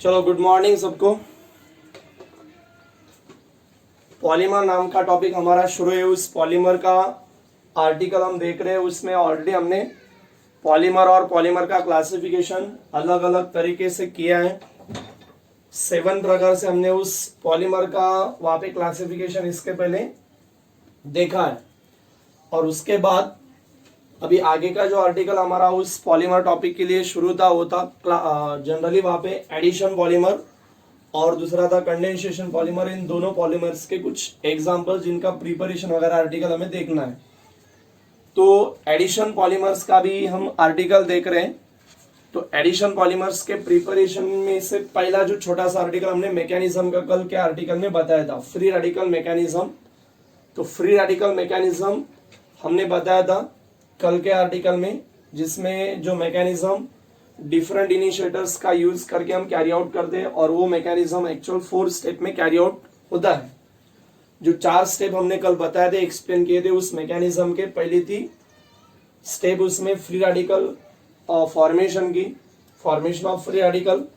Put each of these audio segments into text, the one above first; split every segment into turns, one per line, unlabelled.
चलो good morning सबको। Polymer नाम का टॉपिक हमारा शुरू है। उस पॉलीमर का आर्टिकल हम देख रहे हैं। उसमें ऑलरेडी हमने पॉलीमर और पॉलीमर का क्लासिफिकेशन अलग अलग तरीके से किया है। 7 प्रकार से हमने उस पॉलीमर का वहाँ पे क्लासिफिकेशन इसके पहले देखा है। और उसके बाद अभी आगे का जो आर्टिकल हमारा उस पॉलीमर टॉपिक के लिए शुरू था वो था जनरली वहाँ पे एडिशन पॉलीमर और दूसरा था कंडेंसेशन पॉलीमर। इन दोनों पॉलीमर्स के कुछ एग्जांपल जिनका प्रिपरेशन वगैरह आर्टिकल हमें देखना है। तो एडिशन पॉलीमर्स का भी हम आर्टिकल देख रहे हैं। तो एडिशन पॉलीमर्स के प्रिपरेशन में से पहला जो छोटा सा आर्टिकल हमने मैकेनिज्म का कल के आर्टिकल में बताया था, फ्री रेडिकल मैकेनिज्म। तो फ्री रेडिकल मैकेनिज्म हमने बताया था कल के आर्टिकल में, जिसमें जो मैकेनिज्म डिफरेंट इनिशिएटर्स का यूज करके हम कैरी आउट करते हैं और वो मैकेनिज्म एक्चुअल 4 स्टेप में कैरी आउट होता है। जो 4 स्टेप हमने कल बताए थे, एक्सप्लेन किए थे उस मैकेनिज्म के, पहली थी स्टेप उसमें फ्री रेडिकल फॉर्मेशन की, फॉर्मेशन ऑफ फ्री रेडिकल।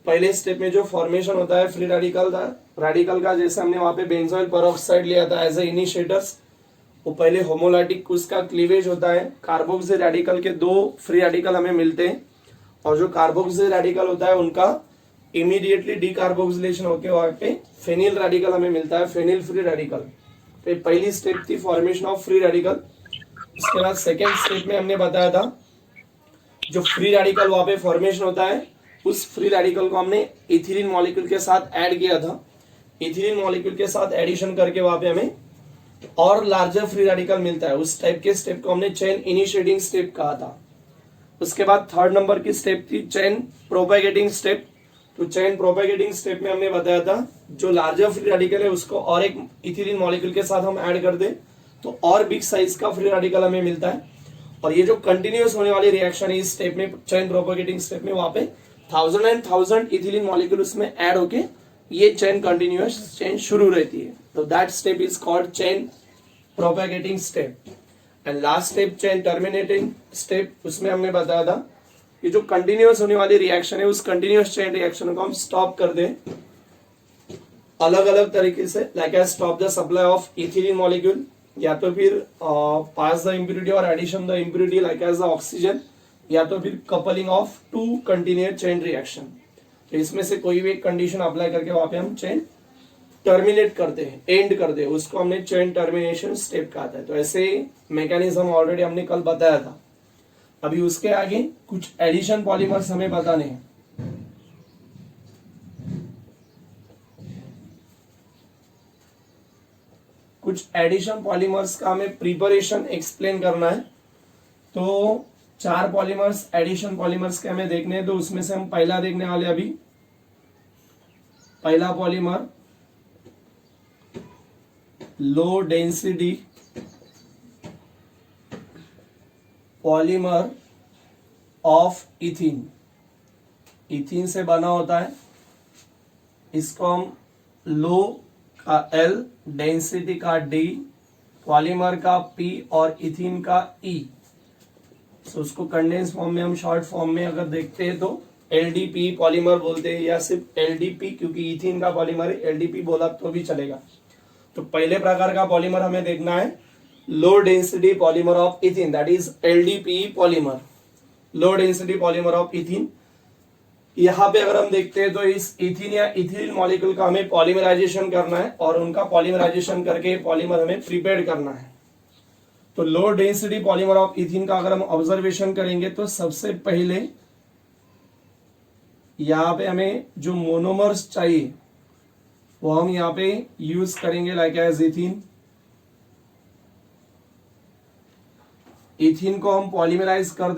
पहले स्टेप में जो फॉर्मेशन होता है फ्री रेडिकल का, जैसे हमने वहां पे बेंजोइल पेरोक्साइड लिया था एज ए इनिशिएटर्स। वो पहले होमोलाइटिक उसका क्लीवेज होता है। कार्बोक्सिल रेडिकल के 2 फ्री रेडिकल हमें मिलते हैं और जो कार्बोक्सिल रेडिकल होता है उनका इमीडिएटली डीकार्बोक्सिलेशन होके वहां पे फेनिल रेडिकल हमें मिलता है, फेनिल फ्री रेडिकल। तो पहली स्टेप थी फॉर्मेशन ऑफ फ्री रेडिकल। उसके बाद सेकेंड स्टेप में हमने बताया था जो फ्री रेडिकल वहां पे फॉर्मेशन होता है उस फ्री रेडिकल को हमने इथिलीन मॉलिक्यूल के साथ ऐड किया था। इथिलीन मॉलिक्यूल के साथ एडिशन करके वहां पे हमें और लार्जर फ्री रेडिकल मिलता है। उस टाइप के स्टेप को हमने चेन इनिशिएटिंग स्टेप कहा था। उसके बाद थर्ड नंबर की स्टेप थी चेन प्रोपेगेटिंग स्टेप। तो चेन प्रोपेगेटिंग स्टेप में हमने बताया था जो लार्जर फ्री रेडिकल है उसको और एक इथिलीन मॉलिक्यूल के साथ हम ऐड कर दे तो और बिग साइज का फ्री रेडिकल हमें मिलता है। और ये जो कंटिन्यूअस होने वाली रिएक्शन है इस स्टेप में, चेन प्रोपेगेटिंग स्टेप में, वहां पे 1000 and 1000 इथिलीन मॉलिक्यूल उसमें ऐड होके ये चेन कंटिन्यूअस चेन शुरू रहती है। तो that step is called chain propagating step. And last step chain terminating step, उसमें हमने बताया था कि जो कंटिन्यूअस होने वाली रिएक्शन है उस कंटिन्यूअस चेन रिएक्शन को हम स्टॉप कर दें अलग अलग तरीके से, like as stop the supply of ethylene molecule, या तो फिर पास द इम्प्यूरिटी और addition the impurity like as the oxygen, या तो फिर coupling of 2 continuous chain reaction. तो इसमें से कोई भी एक कंडीशन अप्लाई करके वहां पे हम चेन टर्मिनेट करते हैं, एंड करते हैं, उसको हमने चेन टर्मिनेशन स्टेप कहा था। तो ऐसे मैकेनिज्म ऑलरेडी हमने कल बताया था। अभी उसके आगे कुछ एडिशन पॉलीमर्स हमें बताने हैं। कुछ एडिशन पॉलीमर्स का हमें प्रिपरेशन एक्सप्लेन करना है। तो 4 पॉलीमर्स एडिशन पॉलीमर्स के हमें देखने हैं। तो उसमें से हम पहला देखने वाले अभी, पहला polymer low density polymer of ethene. Ethene से बना होता है। इसको हम लो का L, डेंसिटी का D, पॉलीमर का P और इथीन का E। सो उसको कंडेंस फॉर्म में हम शॉर्ट फॉर्म में अगर देखते हैं तो LDP पॉलीमर बोलते हैं, या सिर्फ LDP, क्योंकि इथीन का पॉलीमर है, LDP बोला तो भी चलेगा। तो पहले प्रकार का पॉलीमर हमें देखना है लो density polymer of ethene, that is LDPE polymer, low density polymer of ethene. यहाँ पे अगर हम देखते हैं तो इस इथीन या इथिलीन मॉलिक्यूल का हमें पॉलीमराइजेशन करना है और उनका पॉलीमराइजेशन करके पॉलीमर हमें प्रिपेयर करना है। तो लो डेंसिटी पॉलीमर ऑफ इथीन का अगर हम ऑब्जर्वेशन करेंगे तो सबसे पहले यहाँ पे हमें जो मोनोमर्स चाहिए वो हम यहाँ पे यूज करेंगे, लाइक एज इथीन। इथीन को हम पॉलीमराइज कर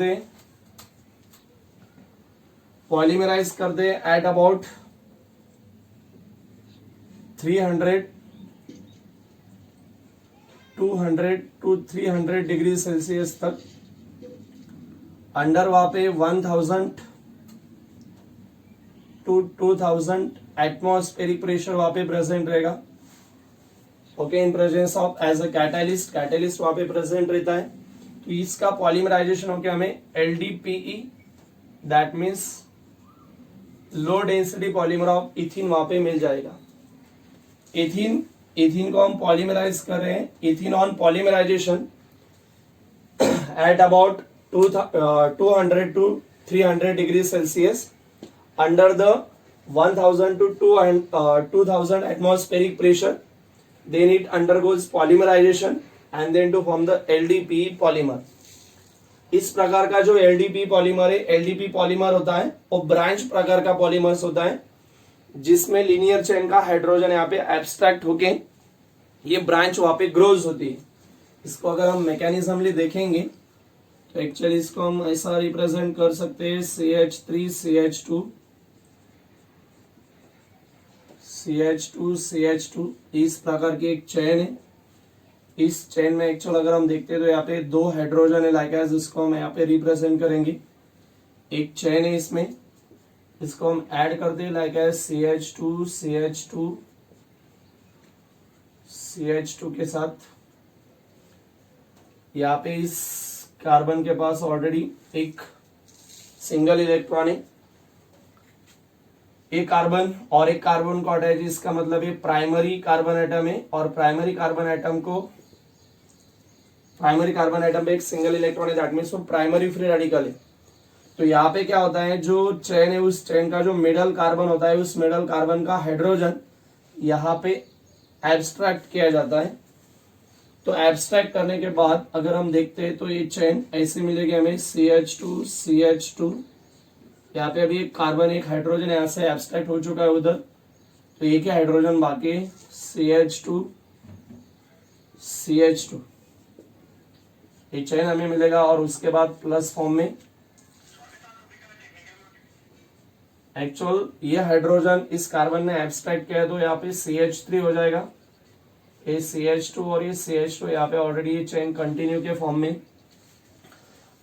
दें, at about 300 200 to 300 degree Celsius तक। अंडर वहां पे 1000 to 2000 एटमॉस्फेरिक प्रेशर वहां पे प्रेजेंट रहेगा। Okay, in presence of as a catalyst वहां पे प्रेजेंट रहता है। तो इसका पॉलीमराइजेशन होके हमें LDPE, that means low density polymer of इथिन वहां पे मिल जाएगा। इथिन को हम पॉलीमराइज कर रहे हैं। Ethene on polymerization at about 200 to 300 degrees Celsius under the 1000 to 2000 atmospheric pressure. Then it undergoes polymerization and then to form the LDPE polymer. इस प्रकार का जो LDPE पॉलीमर है, LDPE पॉलीमर होता है वो ब्रांच प्रकार का पॉलीमर्स होता है जिसमें लीनियर चेन का हाइड्रोजन यहाँ पे एब्स्ट्रैक्ट होके ये ब्रांच वहां पे ग्रोज होती है। इसको अगर हम मैकेनिज्मली देखेंगे तो एक्चुअली इसको हम ऐसा रिप्रेजेंट कर सकते हैं CH3 CH2 CH2 CH2 इस प्रकार की एक चेन है। इस चेन में एक्चुअल अगर हम देखते हैं तो यहाँ पे दो हाइड्रोजन है, लाइक एज इसको हम यहाँ पे रिप्रेजेंट करेंगे। एक चेन है इसमें, इसको हम ऐड करते हैं like as CH2 CH2 CH2 के साथ। यहाँ पे इस कार्बन के पास ऑलरेडी एक सिंगल इलेक्ट्रॉन है। एक कार्बन और एक कार्बन को अटैच, इसका मतलब ये प्राइमरी कार्बन एटम है और प्राइमरी कार्बन एटम पे एक सिंगल इलेक्ट्रॉन है, दैट मींस वो प्राइमरी फ्री रेडिकल है। तो यहाँ पे क्या होता है, जो चेन है उस चेन का जो मिडल कार्बन होता है उस मिडल कार्बन का हाइड्रोजन यहाँ पे एब्स्ट्रैक्ट किया जाता है। तो एब्स्ट्रैक्ट करने के बाद अगर हम देखते हैं तो ये चेन ऐसे मिलेगी हमें CH2 CH2। यहाँ पे अभी एक कार्बन एक हाइड्रोजन यहाँ से एब्स्ट्रैक्ट हो चुका है उधर, तो एक ही हाइड्रोजन बाकी है CH2 CH2 ये चेन हमें मिलेगा। और उसके बाद प्लस फॉर्म में एक्चुअल ये हाइड्रोजन इस कार्बन ने एब्स्ट्रैक्ट किया है तो यहाँ पे CH3 हो जाएगा। ये CH2 और ये CH2 यहाँ पे ऑलरेडी ये चेन कंटिन्यू के फॉर्म में।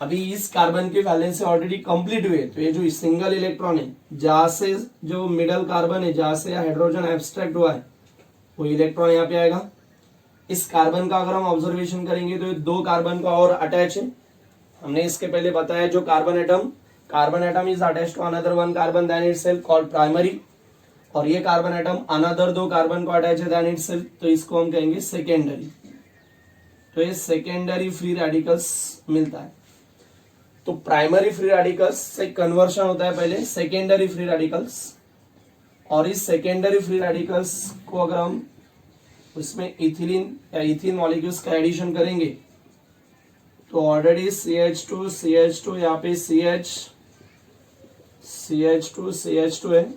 अभी इस कार्बन की वैलेंसी ऑलरेडी कंप्लीट हुई है, तो ये जो सिंगल इलेक्ट्रॉन है जहां से जो मिडल कार्बन है जहां से हाइड्रोजन एब्स्ट्रैक्ट हुआ है वो इलेक्ट्रॉन यहाँ पे आएगा। इस कार्बन का अगर हम ऑब्जर्वेशन करेंगे तो ये दो कार्बन का और अटैच है। हमने इसके पहले बताया जो carbon atom is attach to another one carbon then itself called primary, और ये कार्बन एटम अनदर दो कार्बन को अटैच है देन इटसेल्फ, तो इसको हम कहेंगे सेकेंडरी। तो ये सेकेंडरी फ्री रेडिकल्स मिलता है। तो प्राइमरी फ्री रेडिकल्स से कन्वर्शन होता है पहले सेकेंडरी फ्री रेडिकल्स, और इस सेकेंडरी फ्री रेडिकल्स को अगर हम उसमें इथिलीन या इथिन मॉलिक्यूल्स का एडिशन करेंगे तो ऑलरेडी CH2 यहाँ पे CH2 है।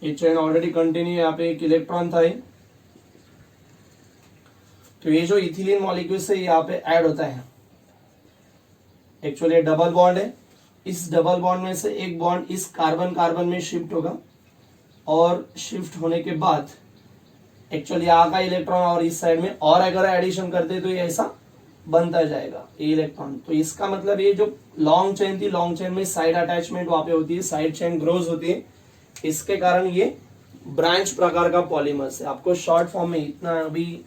ये चेन ऑलरेडी कंटिन्यू, यहाँ पे एक इलेक्ट्रॉन था तो ये जो इथिलीन मॉलिक्यूल्स है यहाँ पे ऐड होता है। एक्चुअली डबल बॉन्ड है, इस डबल बॉन्ड में से एक बॉन्ड इस कार्बन में शिफ्ट होगा और शिफ्ट होने के बाद एक्चुअली यहाँ का इलेक्ट्रॉन और इस साइड में और अगर एडिशन करते तो ये ऐसा बनता जाएगा ये इलेक्ट्रॉन। तो इसका मतलब ये जो लॉन्ग चेन थी, लॉन्ग चेन में साइड अटैचमेंट वहां पे होती है, साइड चेन ग्रोज होती है, इसके कारण ये ब्रांच प्रकार का पॉलीमर्स है। आपको शॉर्ट फॉर्म में इतना अभी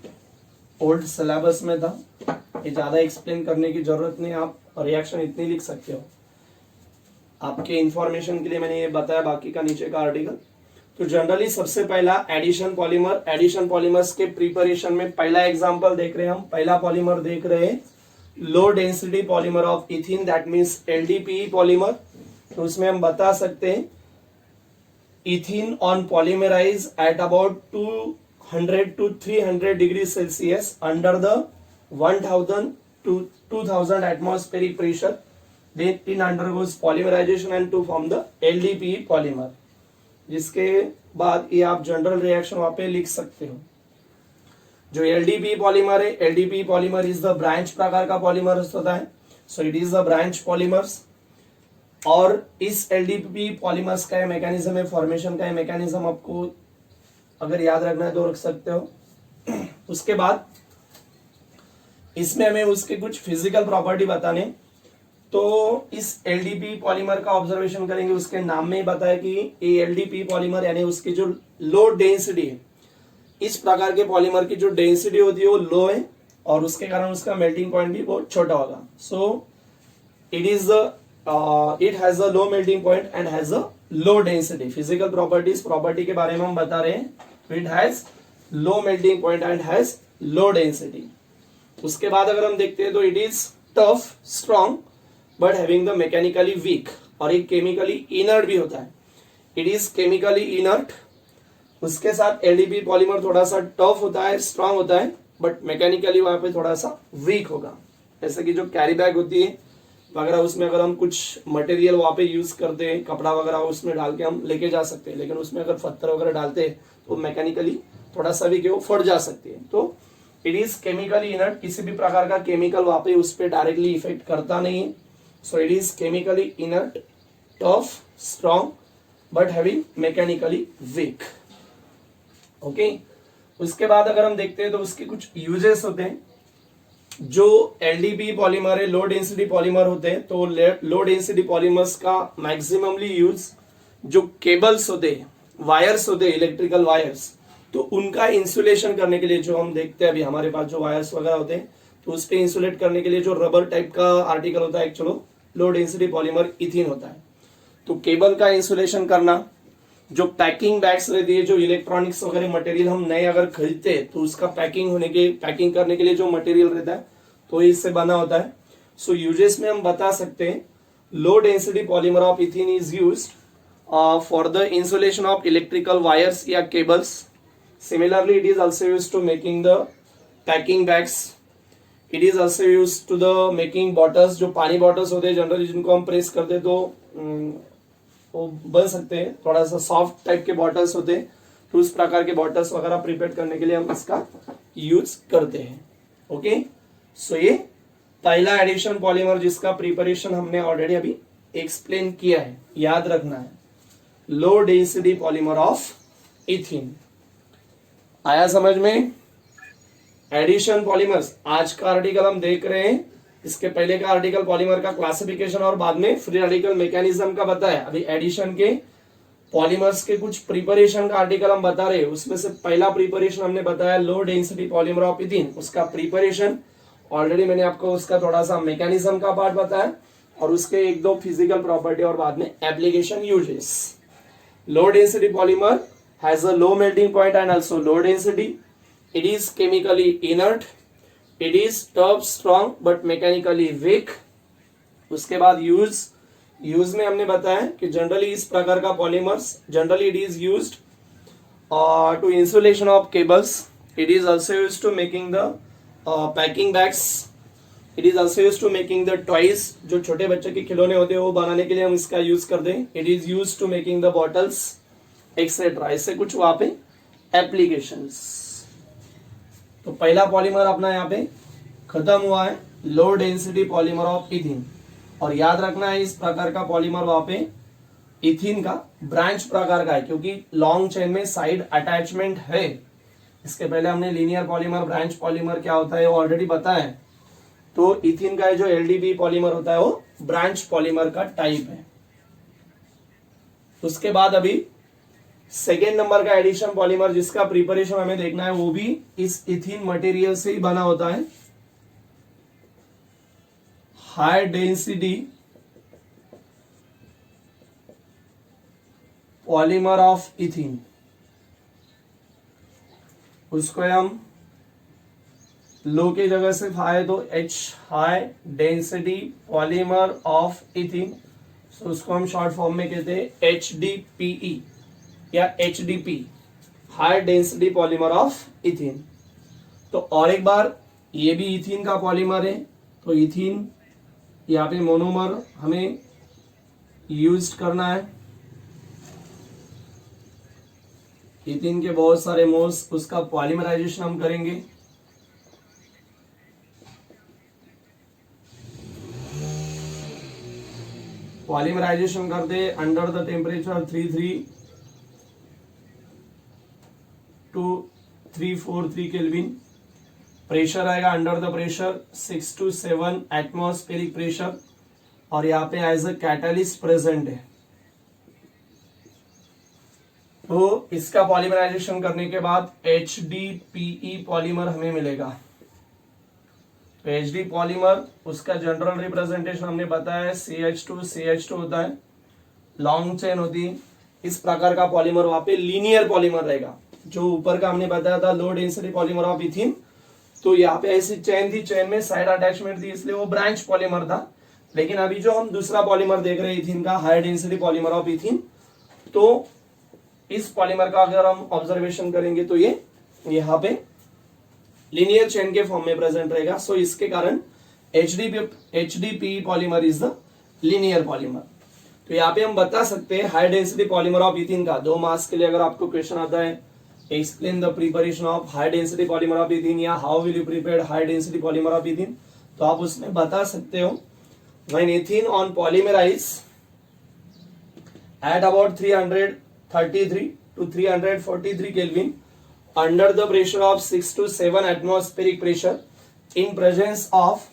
ओल्ड सिलेबस में था, ये ज्यादा एक्सप्लेन करने की जरूरत नहीं, आप रिएक्शन इतनी लिख सकते हो। आपके इंफॉर्मेशन के लिए मैंने ये बताया, बाकी का नीचे का आर्टिकल। तो जनरली सबसे पहला एडिशन पॉलीमर्स के प्रिपरेशन में पहला एग्जांपल देख रहे हैं हम, पहला पॉलीमर देख रहे हैं low density polymer of ethene, that means LDPE polymer. तो उसमें हम बता सकते हैं ethene on polymerase at about 200 to 300 degrees Celsius under the 1000 to 2000 atmospheric pressure, then it undergoes polymerization and to form the LDPE polymer। जिसके बाद ये आप जनरल रिएक्शन वहां पे लिख सकते हो। जो LDPE पॉलीमर है, LDPE polymer is the branch प्रकार का पॉलीमर होता है, so it is the branch polymers. और इस LDPE पॉलीमर्स का मैकेनिज्म है, फॉर्मेशन का मैकेनिज्म आपको अगर याद रखना है तो रख सकते हो। उसके बाद इसमें हमें उसके कुछ फिजिकल प्रॉपर्टी बताने, तो इस LDPE पॉलीमर का ऑब्जर्वेशन करेंगे, उसके नाम में ही बताया कि ये LDPE पॉलीमर यानी उसकी जो लो डेंसिटी है, इस प्रकार के पॉलीमर की जो डेंसिटी होती है वो लो है और उसके कारण उसका मेल्टिंग पॉइंट भी बहुत छोटा होगा। So it has a low melting point and has a low density, physical properties, property के बारे में हम बता रहे हैं। It has low melting point and has low density. उसके बाद अगर हम देखते हैं तो it is tough, strong but having the mechanically weak, और एक केमिकली इनर्ट भी होता है। It is chemically inert. उसके साथ एलडीपी पॉलीमर थोड़ा सा टफ होता है, स्ट्रांग होता है, बट मैकेनिकली वहां पे थोड़ा सा वीक होगा। जैसे कि जो कैरी बैग होती है वगैरह, उसमें अगर हम कुछ मटेरियल वहां पे यूज करते हैं, कपड़ा वगैरह उसमें डाल के हम लेके जा सकते हैं, लेकिन उसमें अगर पत्थर वगैरह डालते हैं तो मैकेनिकली थोड़ा सा भी वो फट जा सकती है। तो इट इज केमिकली इनर्ट, किसी भी प्रकार का केमिकल वहां पे उस पर डायरेक्टली इफेक्ट करता नहीं है। So it is chemically inert, tough, strong but having mechanically weak. Okay, उसके बाद अगर हम देखते हैं तो उसके कुछ यूजेस होते हैं। जो एलडीपी पॉलीमर है, लो डेंसिटी पॉलीमर होते हैं, तो लो डेंसिटी पॉलीमर्स का मैक्सिममली यूज जो केबल्स होते हैं, वायर्स होते हैं, इलेक्ट्रिकल वायर्स, तो उनका इंसुलेशन करने के लिए, जो हम देखते हैं अभी हमारे पास जो वायर्स वगैरह होते हैं, तो उस पर इंसुलेट करने के लिए जो रबर टाइप का आर्टिकल होता है, एक्चुअली लो डेंसिटी पॉलीमर इथिन होता है। तो केबल का इंसुलेशन करना, जो पैकिंग बैग्स रहती है, जो इलेक्ट्रॉनिक्स वगैरह मटेरियल हम नए अगर खरीदते हैं तो उसका पैकिंग करने के लिए जो मटेरियल रहता है तो इससे बना होता है। सो यूजेस में हम बता सकते हैं, low density polymer of ethene is used for the insulation of electrical wires या cables. Similarly it is also used to making the packing bags. It is also used to the making bottles, जो पानी bottles होते हैं generally, जिनको हम press करते हैं तो वो बन सकते हैं, थोड़ा सा सॉफ्ट टाइप के बॉटल्स होते हैं, तो उस प्रकार के बॉटल्स वगैरह प्रिपेयर करने के लिए हम इसका यूज करते हैं। ओके, सो ये पहला एडिशन पॉलीमर जिसका प्रिपरेशन हमने ऑलरेडी अभी एक्सप्लेन किया है, याद रखना है, लो डेंसिटी पॉलीमर ऑफ इथिन। आया समझ में? एडिशन पॉलीमर्स, आज का आर्टिकल हम देख रहे हैं, इसके पहले का आर्टिकल पॉलीमर का क्लासिफिकेशन और बाद में फ्री रेडिकल मैकेनिज्म का बताया। अभी एडिशन के पॉलीमर्स के कुछ प्रिपरेशन का आर्टिकल हम बता रहे हैं। उसमें से पहला प्रिपरेशन हमने बताया लो डेंसिटी पॉलीमर ऑफ इथिन, उसका प्रिपरेशन ऑलरेडी मैंने आपको उसका थोड़ा सा मैकेनिज्म का पार्ट बताया, और उसके एक दो फिजिकल प्रॉपर्टी और बाद में application uses. Low density polymer has a low melting point and also low density. It is chemically inert. It is tough, strong but mechanically weak. उसके बाद यूज में हमने बताया कि जनरली इस प्रकार का polymers generally it is used to insulation of cables. It is also used to making the packing bags. It is also used to making the toys, जो छोटे बच्चे के खिलौने होते हैं वो बनाने के लिए हम इसका यूज करते हैं। It is used to making the bottles etcetera. इससे कुछ वहां पे एप्लीकेशंस। तो पहला पॉलीमर अपना यहाँ पे खत्म हुआ है, लो डेंसिटी पॉलीमर ऑफ इथिन। और याद रखना है, इस प्रकार का पॉलीमर वहां पे इथिन का ब्रांच प्रकार का है, क्योंकि लॉन्ग चेन में साइड अटैचमेंट है। इसके पहले हमने लीनियर पॉलीमर, ब्रांच पॉलीमर क्या होता है वो ऑलरेडी बताया है। तो इथिन का जो एलडीपी पॉलीमर होता है वो ब्रांच पॉलीमर का टाइप है। उसके बाद अभी सेकेंड नंबर का एडिशन पॉलीमर जिसका प्रिपरेशन हमें देखना है, वो भी इस इथिन मटेरियल से ही बना होता है। हाई डेंसिटी पॉलीमर ऑफ इथिन, उसको हम लो की जगह से हाई तो H, high density polymer of इथिन, तो उसको हम शॉर्ट फॉर्म में कहते हैं HDPE या HDP, high density polymer of इथिन। तो और एक बार, ये भी इथिन का पॉलीमर है, तो इथिन यहाँ पे मोनोमर हमें यूज करना है। इथिन के बहुत सारे मोल्स, उसका पॉलीमराइजेशन हम करेंगे। पॉलीमराइजेशन करते under the temperature 33 to 343 kelvin. Pressure आएगा under the pressure 6 to 7 atmospheric pressure, और यहाँ पे एज अ कैटलिस्ट प्रेजेंट है। तो इसका पॉलीमराइजेशन करने के बाद HDPE पॉलीमर हमें मिलेगा। तो HD पॉलीमर, उसका जनरल रिप्रेजेंटेशन हमने बताया है CH2 होता है। लॉन्ग चेन होती है, इस प्रकार का पॉलीमर वहां पे लीनियर पॉलीमर रहेगा। जो ऊपर का हमने बताया था लो डेंसिटी पॉलीमर ऑफ इथीन, तो यहाँ पे ऐसी चेन थी, चेन में साइड अटैचमेंट थी, इसलिए वो ब्रांच पॉलीमर था। लेकिन अभी जो हम दूसरा पॉलीमर देख रहे हैं इथीन का, high density polymer of ethene, तो इस पॉलीमर का अगर हम ऑब्जर्वेशन करेंगे तो ये यहाँ पे लीनियर चेन के फॉर्म में प्रेजेंट रहेगा। सो इसके कारण HDPE polymer is the linear polymer. तो यहाँ पे हम बता सकते हैं high density polymer of ethene का 2 मार्क्स के लिए अगर आपको क्वेश्चन आता है, explain the preparation of high density polymer of ethene या how will you prepare high density polymer of ethene, तो आप उसमें बता सकते हो when ethene on polymerase at about 333 to 343 Kelvin under the pressure of 6 to 7 atmospheric pressure in presence of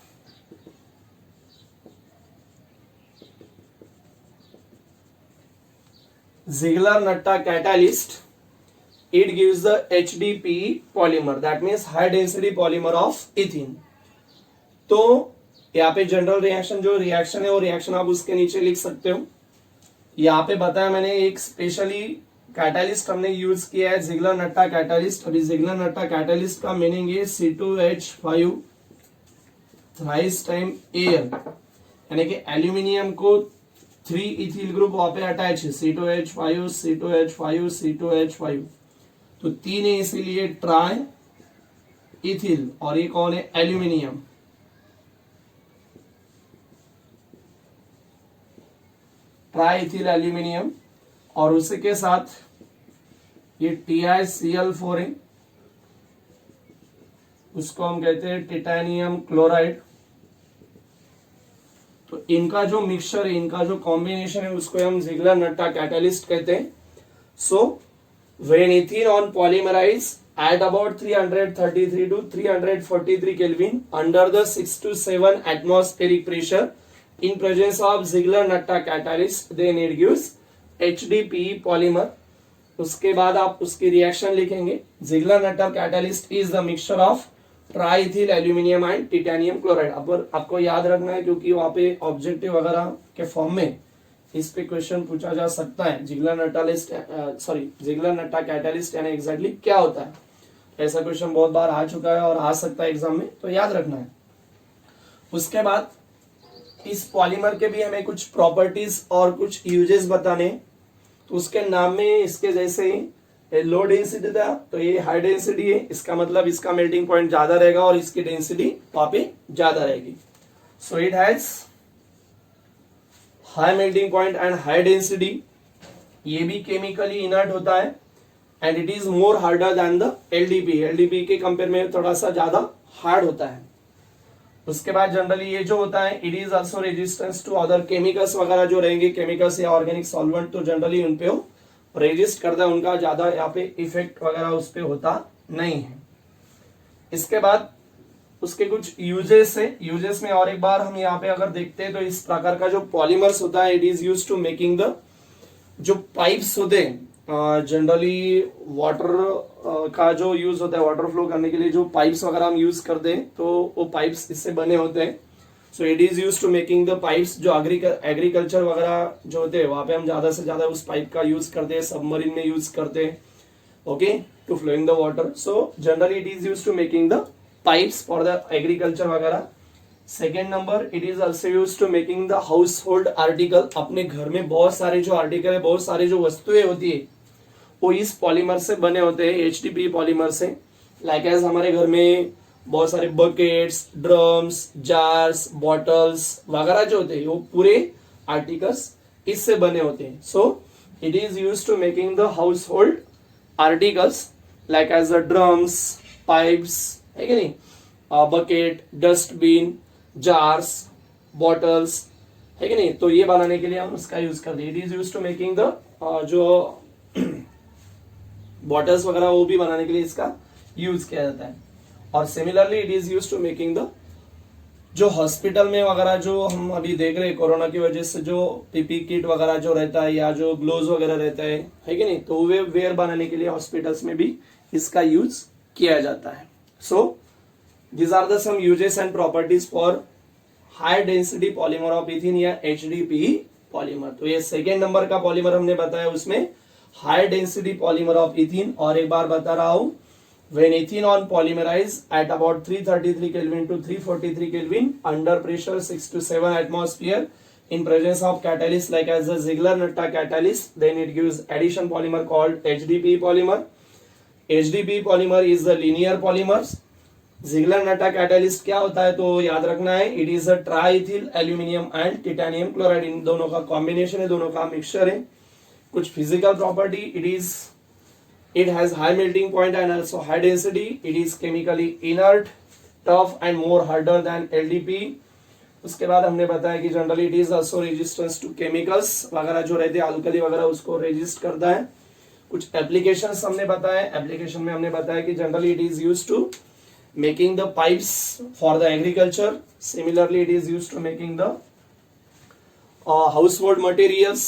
Ziegler-Natta catalyst, it gives the HDPE polymer, that means high density polymer of ethene। तो यहाँ पे general reaction जो reaction है वो reaction आप उसके नीचे लिख सकते हो। यहाँ पे बताया मैंने एक स्पेशली कैटालिस्ट हमने यूज किया है Ziegler-Natta कैटालिस्ट। अभी Ziegler-Natta कैटालिस्ट का मीनिंग है C2H5 थ्राइस टाइम एयर, यानी कि एल्यूमिनियम को 3 इथिल ग्रुप वहां पे अटैच है, C2H5 C2H5 C2H5, तो 3 है इसीलिए ट्राई इथिल, और ये कौन है एल्यूमिनियम। ट्राई इथिल एल्यूमिनियम, और उसी के साथ ये TiCl4 है, उसको हम कहते हैं टिटेनियम क्लोराइड। तो इनका जो मिक्सचर है, इनका जो कॉम्बिनेशन है, उसको हम Ziegler-Natta कैटालिस्ट कहते हैं। So when ethene on polymerase at about 333 to 343 Kelvin under the 6 to 7 atmospheric pressure in presence of Ziegler-Natta catalyst, then it gives HDPE polymer। उसके बाद आप उसकी रिएक्शन लिखेंगे, Ziegler-Natta catalyst is the mixture of triethyl aluminium and titanium chloride. अब आपको याद रखना है क्योंकि वहां पे ऑब्जेक्टिव वगैरह के फॉर्म में इस पे क्वेश्चन पूछा जा सकता है। Ziegler-Natta कैटालिस्ट यानी एग्जैक्टली क्या होता है, ऐसा क्वेश्चन बहुत बार आ चुका है और आ सकता है एग्जाम में, तो याद रखना है। उसके बाद इस पॉलीमर के भी हमें कुछ प्रॉपर्टीज और कुछ यूजेस बताने, तो उसके नाम में इसके जैसे ही लो डेंसिटी था तो ये हाई डेंसिटी है, इसका मतलब इसका मेल्टिंग पॉइंट ज्यादा रहेगा और इसकी डेंसिटी वहां पे ज्यादा रहेगी। सो it has high melting point and high density. ये भी केमिकली इनर्ट होता है and it is more harder than the LDP के कंपेयर में थोड़ा सा ज्यादा हार्ड होता है। उसके बाद जनरली ये जो होता है it is also resistance to other chemicals वगैरह जो रहेंगे, केमिकल्स या ऑर्गेनिक सॉल्वेंट, तो जनरली उनपे वो रेजिस्ट करता है, उनका ज्यादा यहाँ पे इफेक्ट वगैरह उस पे होता नहीं है। इसके बाद उसके कुछ यूजेस है, यूजेस में और एक बार हम यहाँ पे अगर देखते हैं तो इस प्रकार का जो पॉलीमर्स होता है it is use to making the जो पाइप्स होते हैं, जनरली वाटर का जो यूज होता है, वाटर फ्लो करने के लिए जो पाइप्स वगैरह हम यूज करते हैं, तो वो पाइप्स इससे बने होते हैं। So it is use to making the pipes. जो एग्रीकल्चर वगैरह जो होते हैं वहां पे हम ज्यादा से ज्यादा उस पाइप का यूज करते हैं, सबमरीन में यूज करते हैं, okay, to flowing the water. So generally it is use to making the pipes for the agriculture वगैरह। Second number, it is also use to making the household article. अपने घर में बहुत सारे जो आर्टिकल है, बहुत सारे जो वस्तुएं होती है वो इस पॉलीमर से बने होते हैं, HDPE पॉलीमर से। लाइक एज हमारे घर में बहुत सारे बकेट्स, ड्रम्स, जार्स, बॉटल्स वगैरह जो होते हैं वो पूरे आर्टिकल्स इससे बने होते हैं। So it is use to making the household articles like as the drums, pipes, है कि नहीं, बकेट, डस्टबिन, जार्स, बॉटल्स, है कि नहीं, तो ये बनाने के लिए हम उसका यूज करते हैं। It is use to making the जो बॉटल्स वगैरह वो भी बनाने के लिए इसका यूज किया जाता है। और similarly it is use to making the जो हॉस्पिटल में वगैरह जो हम अभी देख रहे हैं कोरोना की वजह से जो पीपी किट वगैरह जो रहता है या जो ग्लोव्स वगैरह रहता है कि नहीं, तो वे वेयर बनाने के लिए हॉस्पिटल्स में भी इसका यूज किया जाता है। सो these are the some uses and properties for high density polymer of ethene या HDPE पॉलीमर। तो ये सेकेंड नंबर का पॉलीमर हमने बताया, उसमें high density polymer of ethene. और एक बार बता रहा हूं, when ethanol polymerize at about 333 Kelvin to 343 Kelvin under pressure 6 to 7 atmosphere in presence of catalyst like as the Ziegler-Natta catalyst, then it gives addition polymer called HDPE polymer. HDPE polymer is the linear polymers. Ziegler-Natta catalyst क्या होता है तो याद रखना है, it is a triethyl aluminium and titanium chloride, इन दोनों का combination है, दोनों का मिक्सचर है। कुछ physical property, it has high melting point and also high density. It is chemically inert, tough and more harder than LDPE. उसके बाद हमने बताया कि generally it is also resistance to chemicals वगैरह जो रहते हैं अल्कली वगैरह उसको रेजिस्ट करता है। कुछ एप्लीकेशंस हमने बताया, एप्लीकेशन में हमने बताया कि generally it is used to making the pipes for the agriculture. Similarly it is used to making the household materials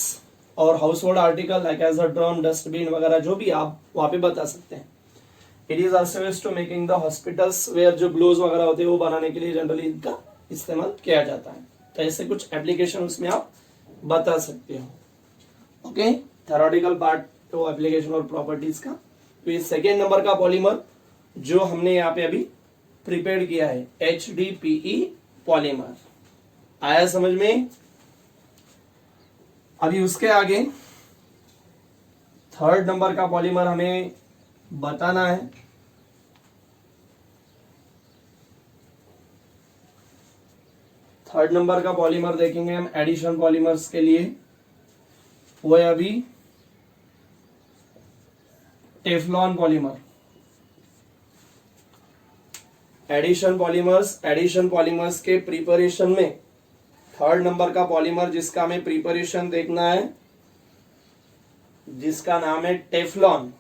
और household article like as a drum, dustbin वगैरह जो भी आप वहां पे बता सकते हैं। It is also used to making the hospitals where जो ग्लोव्स वगैरह होते हैं वो बनाने के लिए जनरली इनका इस्तेमाल किया जाता है। तो ऐसे कुछ एप्लीकेशन उसमें आप बता सकते हो। ओके, थ्योरेटिकल पार्ट तो एप्लीकेशन और प्रॉपर्टीज का। तो ये सेकेंड नंबर का पॉलीमर जो हमने यहाँ पे अभी प्रिपेयर किया है, HDPE पॉलीमर। आया समझ में? अभी उसके आगे थर्ड नंबर का पॉलीमर हमें बताना है। थर्ड नंबर का पॉलीमर देखेंगे हम एडिशन पॉलीमर्स के लिए, वो है अभी टेफ्लॉन पॉलीमर। एडिशन पॉलीमर्स के प्रिपरेशन में थर्ड नंबर का पॉलीमर जिसका हमें प्रिपरेशन देखना है, जिसका नाम है टेफ्लॉन।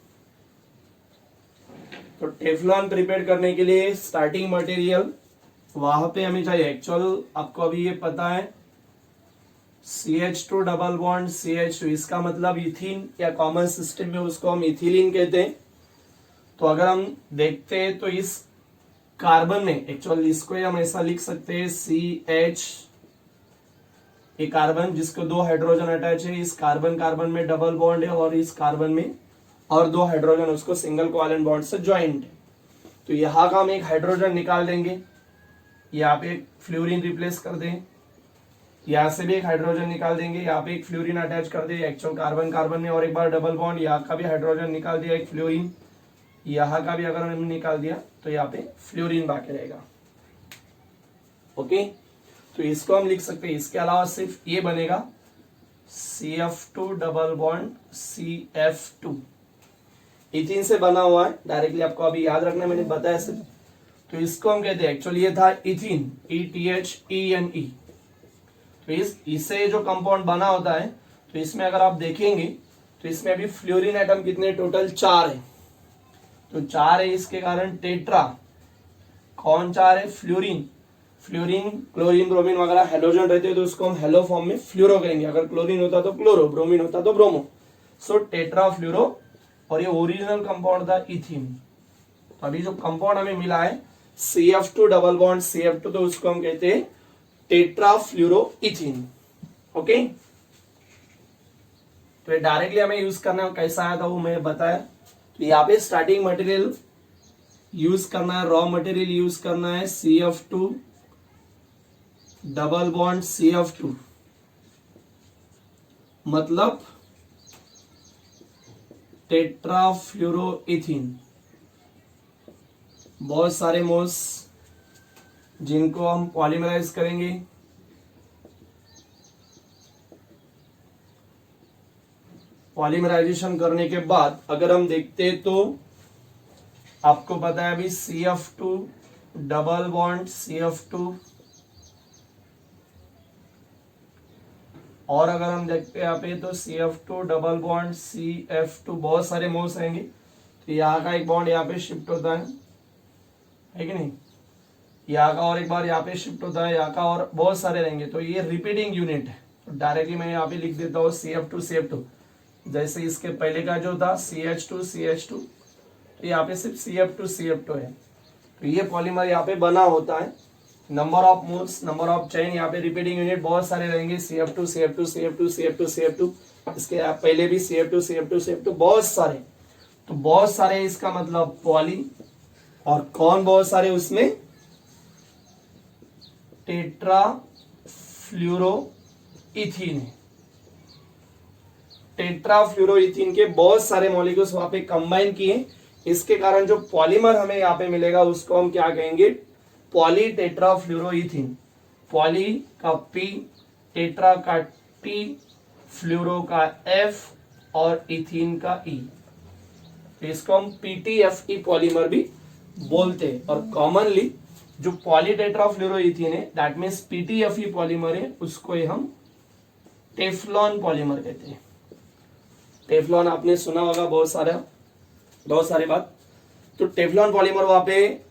तो टेफ्लॉन प्रिपेयर करने के लिए स्टार्टिंग मटेरियल वहां पे हमें चाहिए, एक्चुअल आपको अभी ये पता है CH2 डबल बॉन्ड CH2, इसका मतलब इथीन या कॉमन सिस्टम में उसको हम इथिलीन कहते हैं। तो अगर हम देखते हैं तो इस कार्बन में एक्चुअल इसको हम ऐसा लिख सकते हैं CH, एक कार्बन जिसको दो हाइड्रोजन अटैच है, इस कार्बन में डबल बॉन्ड है और इस कार्बन में और दो हाइड्रोजन उसको सिंगल कोवेलेंट बॉन्ड से ज्वाइंट है। तो यहाँ का हम एक हाइड्रोजन निकाल देंगे, यहाँ पे एक फ्लोरीन रिप्लेस कर दें, यहाँ से भी एक हाइड्रोजन निकाल देंगे, यहाँ पे एक फ्लोरीन अटैच कर दे एक्चुअल कार्बन में और एक बार डबल बॉन्ड, यहाँ का भी हाइड्रोजन निकाल दिया एक फ्लोरीन, यहाँ का भी अगर हमने निकाल दिया तो यहाँ पे फ्लोरीन बाकी रहेगा। ओके, तो इसको हम लिख सकते हैं। इसके अलावा सिर्फ ये बनेगा CF2 डबल बॉन्ड CF2, इथिन से बना हुआ है डायरेक्टली, आपको अभी याद रखना मैंने बताया सिर्फ। तो इसको हम कहते हैं, एक्चुअली ये था इथिन ETHENE। तो इससे जो कंपाउंड बना होता है, तो इसमें अगर आप देखेंगे तो इसमें अभी फ्लोरीन एटम कितने, टोटल 4 है। तो 4 है, इसके कारण टेट्रा। कौन 4 है? फ्लोरीन, क्लोरीन, ब्रोमीन वगैरह हेलोजन रहते हैं तो उसको हम हेलो फॉर्म में फ्लोरो करेंगे। अगर क्लोरीन होता तो क्लोरो, ब्रोमीन होता तो ब्रोमो। सो टेट्रा फ्लोरो, और ये ओरिजिनल कंपाउंड था इथीन। तो अभी जो कंपाउंड हमें मिला है CF2 डबल बॉन्ड CF2, तो उसको हम कहते हैं टेट्रा फ्लोरो इथीन। ओके, तो ये डायरेक्टली हमें यूज करना है, कैसा आया था वो मैं बताया। तो यहाँ पे स्टार्टिंग मटेरियल यूज करना है, रॉ मटेरियल यूज करना है CF2 डबल बॉन्ड CF2, मतलब टेट्राफ्लोरोइथीन। बहुत सारे मोल्स जिनको हम पॉलीमराइज करेंगे। पॉलीमराइजेशन करने के बाद अगर हम देखते हैं तो आपको पता है अभी CF2 डबल बॉन्ड CF2, और अगर हम देखते हैं यहाँ पे तो CF2 डबल बॉन्ड CF2, बहुत सारे मोल्स रहेंगे। तो यहाँ का एक बॉन्ड यहाँ पे शिफ्ट होता है कि नहीं, यहाँ का और एक बार यहाँ पे शिफ्ट होता है, यहाँ का और बहुत सारे रहेंगे। तो ये रिपीटिंग यूनिट है। तो डायरेक्टली मैं यहाँ पे लिख देता हूँ CF2, जैसे इसके पहले का जो था CH2, तो यहाँ पे सिर्फ CF2 है। तो ये पॉलीमर यहाँ पे बना होता है। Number of moles, number of chain, यहाँ पे रिपीटिंग यूनिट बहुत सारे रहेंगे, CF2 CF2 CF2 CF2 CF2, इसके पहले भी CF2 CF2 CF2 बहुत सारे, तो बहुत सारे इसका मतलब पॉली, और कौन बहुत सारे उसमें, टेट्रा फ्लोरोइथीन है। टेट्रा फ्लोरोइथीन के बहुत सारे मॉलिक्यूल्स वहां पे कंबाइन किए, इसके कारण जो पॉलीमर हमें यहाँ पे मिलेगा उसको हम क्या कहेंगे, पॉली टेट्रा फ्लोरोइथीन। पॉली का P, टेट्रा का T, फ्लोरो का F और इथीन का E, तो इसको हम PTFE पॉलीमर भी बोलते हैं। और कॉमनली जो पॉली टेट्रा फ्लोरोइथीन है दैट मीन्स PTFE पॉलीमर है, उसको हम टेफ्लॉन पॉलीमर कहते हैं। टेफ्लॉन आपने सुना होगा बहुत सारे बात, तो टेफ्लॉन पॉलीमर वहां पे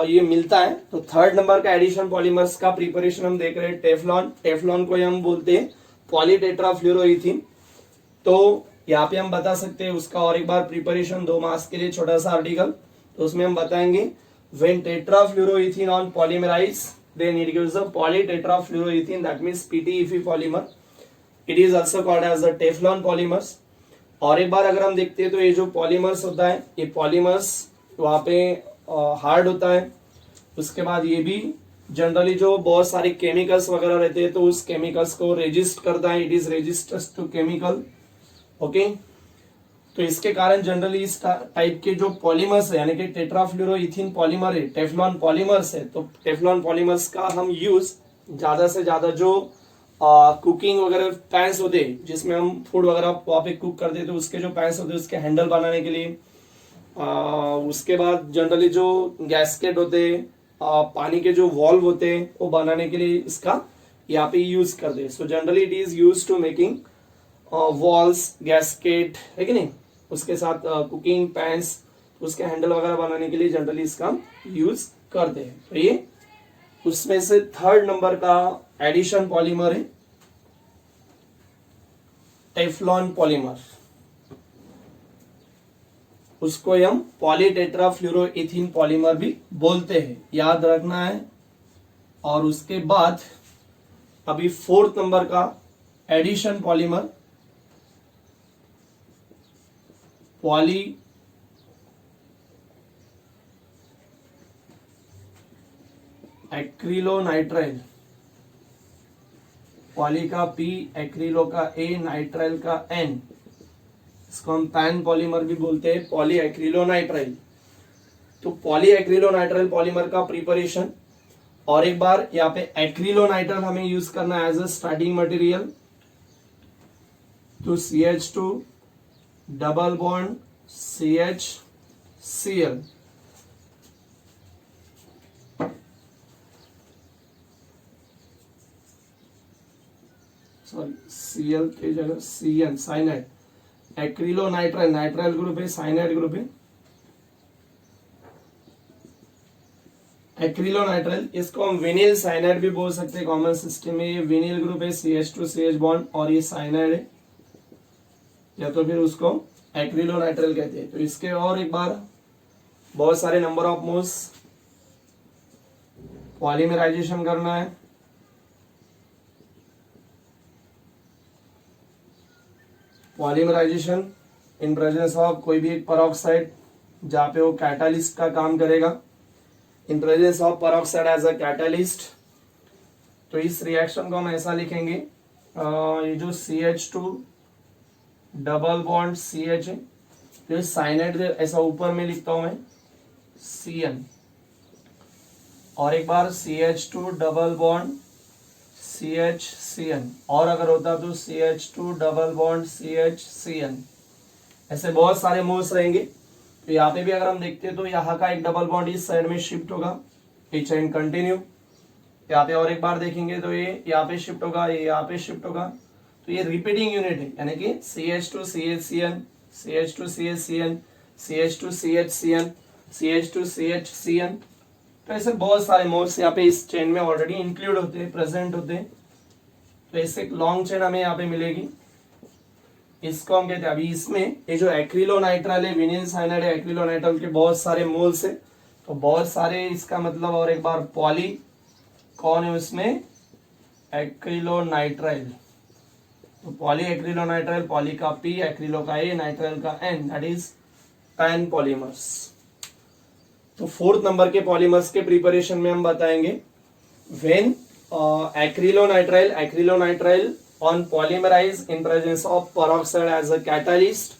ये मिलता है। तो थर्ड नंबर का एडिशन पॉलीमर्स का प्रिपरेशन हम देख रहे हैं, टेफ्लॉन। टेफ्लॉन को हम बोलते हैं पॉलीटेट्राफ्लोरोइथीन। तो यहाँ पे हम बता सकते हैं उसका और एक बार प्रिपरेशन 2 मार्क्स के लिए छोटा सा आर्टिकल, तो उसमें हम बताएंगे when tetrafluoroethene on polymerise then it gives a polytetrafluoroethene, that means PTFE polymer. It is also called as the Teflon polymers. और एक बार अगर हम देखते हैं तो ये जो पॉलीमर्स होता है, ये पॉलीमर्स वहाँ पे हार्ड होता है। उसके बाद ये भी जनरली जो बहुत सारे केमिकल्स वगैरह रहते हैं तो उस केमिकल्स को रेजिस्ट करता है, it is resistance to chemical. Okay, तो इसके कारण जनरली इस टाइप के जो पॉलीमर्स है यानी कि टेट्राफ्लोरोइथीन पॉलीमर है, टेफ्लॉन पॉलीमर्स है, तो टेफ्लॉन पॉलीमर्स का हम यूज ज्यादा से ज्यादा जो कुकिंग वगैरह पैंस होते हैं जिसमें हम फूड वगैरह वहाँ पे कुक करते हैं, तो उसके जो पैंस होते हैं उसके हैंडल बनाने के लिए, उसके बाद जनरली जो गैस्केट होते हैं, पानी के जो वॉल्व होते हैं वो बनाने के लिए इसका यहाँ पे यूज करते हैं। So generally it is use to making walls, gasket, है कि नहीं, उसके साथ कुकिंग पैंस, उसके हैंडल वगैरह बनाने के लिए जनरली इसका यूज करते हैं। तो ये उसमें से थर्ड नंबर का एडिशन पॉलीमर है टेफ्लॉन पॉलीमर, उसको हम पॉलीटेट्राफ्लोरोइथीन पॉलीमर भी बोलते हैं, याद रखना है। और उसके बाद अभी फोर्थ नंबर का addition polymer poly acrylonitrile, poly का P, एक्रिलो का A, नाइट्राइल का N, इसको हम पैन पॉलीमर भी बोलते हैं, पॉली एक्रिलोनाइट्राइल। तो पॉली एक्रिलोनाइट्राइल पॉलीमर का प्रिपरेशन, और एक बार यहाँ पे एक्रिलोनाइट्राइल हमें यूज करना है एज अ स्टार्टिंग मटेरियल, तो CH2 double bond CHCl, sorry Cl की जगह CN, cyanide. Acrylonitrile, nitrile group है, साइनाइड ग्रुप है। एक्रिलोनाइट्राइल, इसको हम विनिल साइनाइड भी बोल सकते हैं कॉमन सिस्टम में। ये विनिल ग्रुप है, CH2 CH बॉन्ड, और ये साइनाइड है, या तो फिर उसको एक्रिलोनाइट्राइल कहते हैं। तो इसके और एक बार बहुत सारे नंबर ऑफ मोल्स पॉलीमराइजेशन करना है। पॉलीमराइजेशन इन प्रेजेंस ऑफ कोई भी एक परऑक्साइड जहां पे वो कैटालिस्ट का काम करेगा, in presence of peroxide as a catalyst. तो इस रिएक्शन को हम ऐसा लिखेंगे, ये जो CH2 डबल बॉन्ड CH है, तो साइनाइड ऐसा ऊपर में लिखता हूं मैं CN, और एक बार CH2 डबल बॉन्ड CHCN, और अगर होता तो CH2 डबल बॉन्ड CHCN, ऐसे बहुत सारे मोल्स रहेंगे। तो यहाँ पे भी अगर हम देखते हैं तो यहाँ का एक डबल बॉन्ड इस साइड में शिफ्ट होगा, ये चेन कंटिन्यू। यहाँ पे और एक बार देखेंगे तो ये यहाँ पे शिफ्ट होगा, ये यहाँ पे शिफ्ट होगा। तो ये रिपीटिंग यूनिट है, यानी कि CH2 CHCN, CH2 CHCN, CH2 CHCN, CH2 CHCN, तो ऐसे बहुत सारे मोल्स यहाँ पे इस चेन में ऑलरेडी इंक्लूड होते हैं, प्रेजेंट होते हैं। तो ऐसे एक लॉन्ग चेन हमें यहाँ पे मिलेगी, इसको हम कहते हैं। अभी इसमें ये जो एक्रिलोनाइट्राइल है, विनिल साइनाइड है, एक्रिलोनाइट्राइल के बहुत सारे मोल्स है, तो बहुत सारे इसका मतलब, और एक बार पॉली कौन है उसमें, एक्रिलोनाइट्राइल। तो पॉली एक्रिलोनाइट्राइल, पॉली का पी, एक्रिलो का ए, नाइट्राइल का N, that is PAN polymers. तो फोर्थ नंबर के पॉलीमर्स के प्रिपरेशन में हम बताएंगे when acrylonitrile on polymerize in presence of peroxide as a catalyst,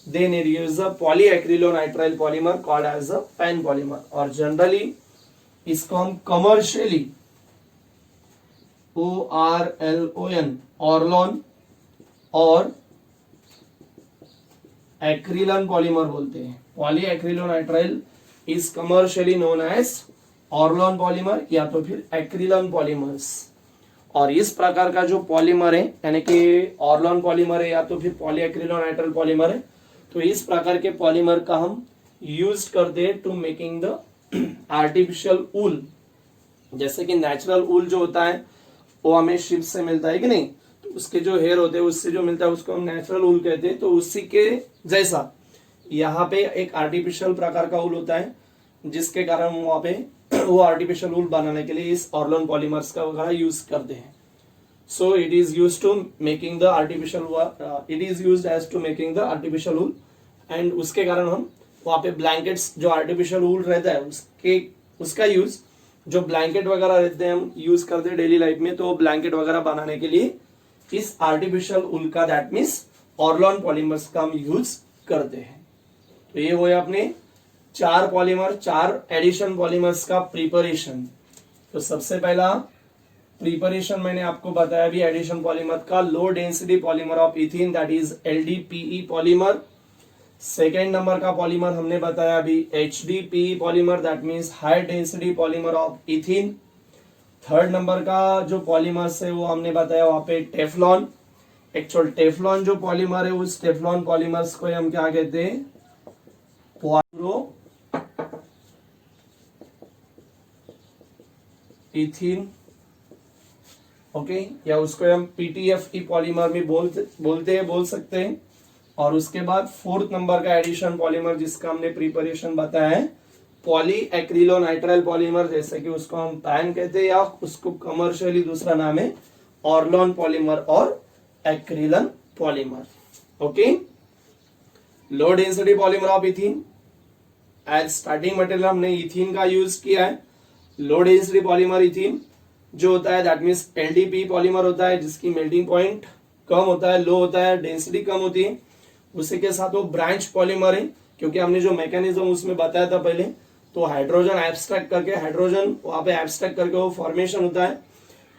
then it is a polyacrylonitrile polymer called as a PAN polymer। और generally इसको हम commercially ORLON Orlon और एक्रिलन पॉलीमर बोलते हैं। Polyacrylonitrile is commercially known as Orlon polymer या तो फिर एक्रिलन polymers. और इस प्रकार का जो पॉलीमर है यानी कि ऑर्लॉन पॉलीमर है या तो फिर पॉलीएक्रिलोनाइट्राइल पॉलीमर है, तो इस प्रकार के पॉलीमर का हम यूज करते हैं टू मेकिंग द आर्टिफिशियल ऊल। जैसे कि नेचुरल ऊल जो होता है वो हमें शिप से मिलता है कि नहीं, तो उसके जो हेयर होते हैं उससे जो मिलता है उसको हम नेचुरल ऊल कहते हैं। तो उसी के जैसा यहाँ पे एक आर्टिफिशियल प्रकार का ऊल होता है जिसके कारण वहां पे वो आर्टिफिशियल ऊल बनाने के लिए इस ऑर्लॉन पॉलीमर्स का वगैरह यूज करते हैं। So it is use to making the artificial, it is used as to making the artificial wool. And उसके कारण हम वहाँ पे ब्लैंकेट्स जो आर्टिफिशियल ऊल रहता है उसका यूज, जो ब्लैंकेट वगैरह रहते हैं हम यूज करते हैं डेली लाइफ में, तो ब्लैंकेट वगैरह बनाने के लिए इस आर्टिफिशियल ऊल का, दैट मीन्स ऑर्लॉन पॉलीमर्स का हम यूज करते हैं। तो ये वो है अपने चार पॉलीमर, चार एडिशन पॉलीमर्स का प्रिपरेशन। तो सबसे पहला प्रिपरेशन मैंने आपको बताया भी एडिशन पॉलीमर का, लो density polymer of ethene, that is LDPE polymer. Second number का पॉलीमर हमने बताया अभी HDPE polymer, that means high density polymer of ethene. Third number का जो पॉलीमर्स है वो हमने बताया वहां पे टेफ्लॉन। एक्चुअल टेफ्लॉन जो पॉलीमर है उस टेफ्लॉन पॉलीमर्स को हम क्या कहते हैं, पॉलीरो इथीन, ओके, या उसको हम PTFE पॉलीमर भी बोल सकते हैं। और उसके बाद फोर्थ नंबर का एडिशन पॉलीमर जिसका हमने प्रिपरेशन बताया है पॉली एक्रिलोनाइट्राइल पॉलीमर, जैसे कि उसको हम पैन कहते हैं या उसको कमर्शियली दूसरा नाम है ऑर्लॉन पॉलीमर और Acrilan polymer. Okay, low density polymer of ethene, as starting material हमने इथीन का यूज किया है। लो डेंसिटी पॉलीमर इथीन जो होता है दैट मीन्स LDPE पॉलीमर होता है जिसकी मेल्टिंग पॉइंट कम होता है, लो होता है, डेंसिटी कम होती है। उसी के साथ वो ब्रांच पॉलीमर है क्योंकि हमने जो मैकेनिज्म उसमें बताया था पहले, तो हाइड्रोजन एब्स्ट्रैक्ट करके, हाइड्रोजन वहां पे एब्स्ट्रैक्ट करके वो फॉर्मेशन होता है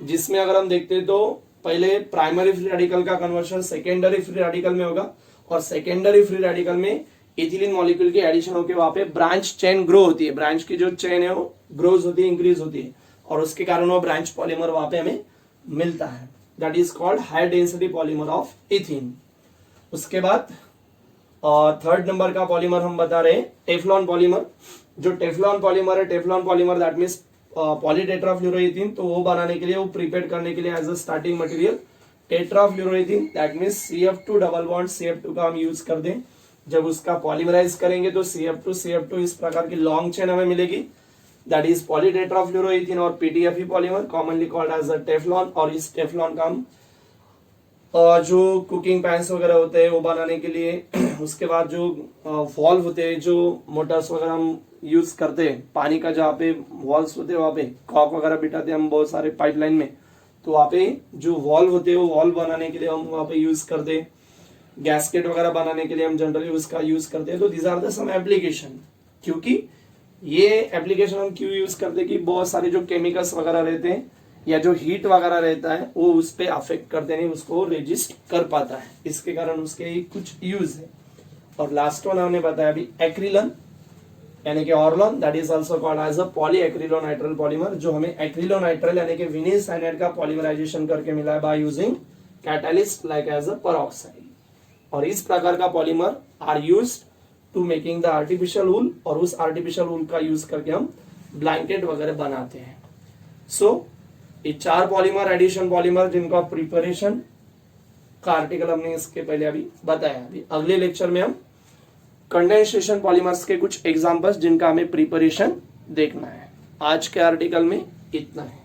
जिसमें अगर हम देखते हैं तो पहले प्राइमरी फ्री रेडिकल का कन्वर्शन सेकेंडरी फ्री रेडिकल में होगा और सेकेंडरी फ्री रेडिकल में इथिलीन मॉलिक्यूल की एडिशन होकर वहां पे ब्रांच चेन ग्रो होती है, ब्रांच की जो चेन है वो ग्रोज होती है, इंक्रीज होती है और उसके कारण वो ब्रांच पॉलीमर वहां पे हमें मिलता है, that is called high density polymer of ethene. उसके बाद थर्ड नंबर का पॉलीमर हम बता रहे हैं टेफ्लॉन पॉलीमर। जो टेफ्लॉन पॉलीमर है, टेफ्लॉन पॉलीमर दैट मीन्स पॉलीटेट्राफ्लोरोइथीन, तो वो बनाने के लिए, वो प्रिपेयर करने के लिए as a starting material tetrafluoroethene that means CF2 double bond CF2 का हम यूज कर दें। जब उसका पॉलीमराइज करेंगे तो CF2 इस प्रकार की लॉन्ग चेन हमें मिलेगी, दैट इज पॉलीटेट्राफ्लोरोइथीन और PTFE polymer commonly called as a Teflon. और इस टेफ्लॉन का हम जो कुकिंग पैंस वगैरह होते हैं वो बनाने के लिए, उसके बाद जो वॉल्व होते हैं, जो मोटर्स वगैरह हम यूज करते हैं, पानी का जहाँ पे वॉल्व्स होते हैं वहाँ पे कॉक वगैरह बिठाते हैं हम बहुत सारे पाइपलाइन में, तो वहाँ पे जो वॉल्व होते हैं वो वॉल्व बनाने के लिए हम वहाँ पे यूज करते हैं। गैस्केट वगैरह बनाने के लिए हम जनरली उसका यूज करते हैं। तो these are the some application. क्योंकि ये एप्लीकेशन हम क्यों यूज करते हैं कि बहुत सारे जो केमिकल्स वगैरह रहते हैं या जो हीट वगैरह रहता है वो उस पर अफेक्ट करते नहीं, उसको रेजिस्ट कर पाता है, इसके कारण उसके कुछ यूज है। और लास्ट वन हमने बताया अभी एक्रिलन यानी कि Orlon, that is also called as a poly acrylonitrile polymer, जो हमें एक्रिलोनाइट्राइल यानी कि विनिल साइनाइड का पॉलीमराइजेशन करके मिला है by using catalyst like as a peroxide. और इस प्रकार का polymer are used to making the artificial wool और उस आर्टिफिशियल वूल का यूज करके हम ब्लैंकेट वगैरह बनाते हैं। सो ये चार पॉलीमर एडिशन पॉलीमर जिनका प्रिपरेशन का आर्टिकल हमने इसके पहले अभी बताया। अभी अगले लेक्चर में हम कंडेंसेशन पॉलीमर्स के कुछ एग्जांपल्स जिनका हमें प्रिपरेशन देखना है। आज के आर्टिकल में इतना है।